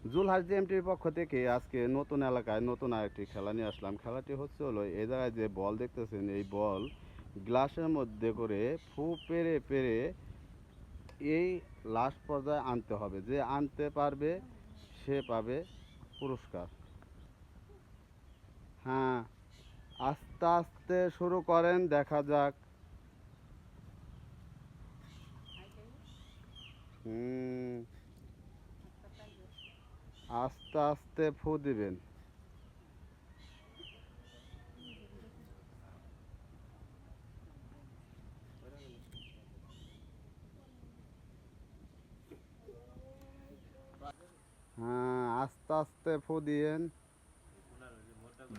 জুলহাস জিএমটির পক্ষ থেকে আজকে নতুন এলাকায় নতুন আরেকটি খেলা নিয়ে আসলাম। খেলাটি হচ্ছে হলো এই জায়গায় যে বল দেখতেছেন, এই বল গ্লাসের মধ্যে করে ফু পেরে পেরে এই লাস্ট পর্যায়ে আনতে হবে। যে আনতে পারবে সে পাবে পুরস্কার। হ্যাঁ, আস্তে আস্তে শুরু করেন, দেখা যাক। আস্তে আস্তে ফু দিবেন। হ্যাঁ, আস্তে আস্তে ফু দিয়েন,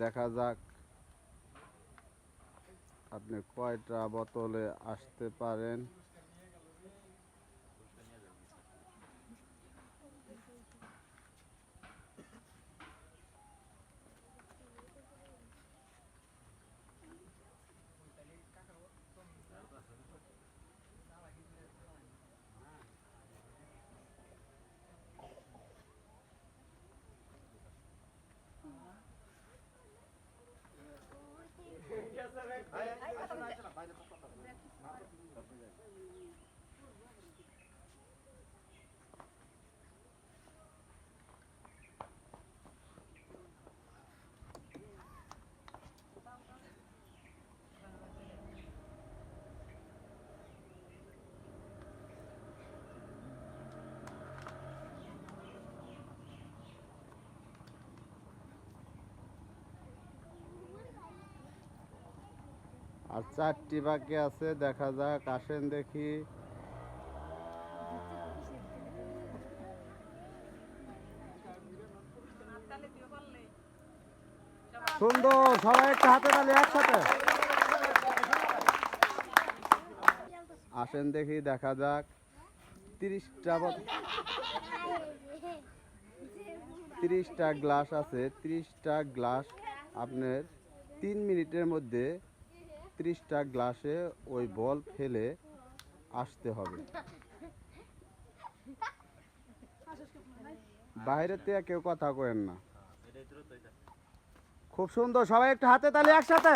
দেখা যাক আপনি কয়টা বোতলে আসতে পারেন। আর 4টি বাকি আছে, দেখা যাক, আসেন দেখি। সুন্দর, সবাই একটা হাতে তালি একসাথে। আসেন দেখি, দেখা যাক। 30টা গ্লাস আছে। 30টা গ্লাস আপনার 3 মিনিটের মধ্যে 30টা গ্লাসে ওই বল ফেলে আসতে হবে। বাইরে থেকে কেউ কথা কয়েন না। খুব সুন্দর, সবাই একটু হাতে তালি একসাথে।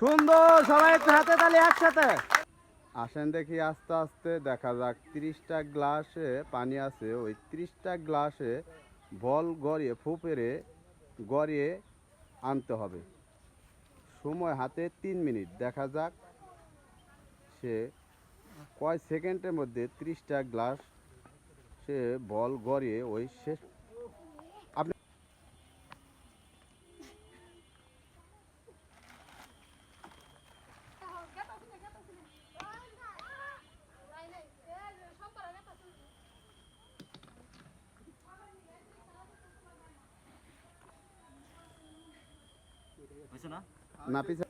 সুন্দর, সবাই একটু হাতে তালি একসাথে। আসেন দেখি, আস্তে আস্তে, দেখা যাক। 30টা গ্লাসে পানি আছে, ওই 30টা গ্লাসে বল গড়িয়ে ফু পেরে গড়িয়ে আনতে হবে। সময় হাতে 3 মিনিট, দেখা যাক সে কয় সেকেন্ডের মধ্যে 30টা গ্লাস সে বল গড়িয়ে ওই শেষ। আপনি না পিছে।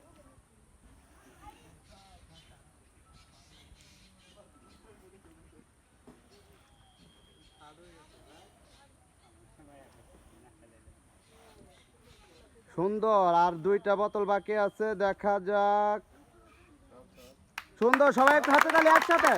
সুন্দর, আর 2টা বোতল বাকি আছে, দেখা যাক। সুন্দর, সবাই একটু হাতে তালি একসাথে।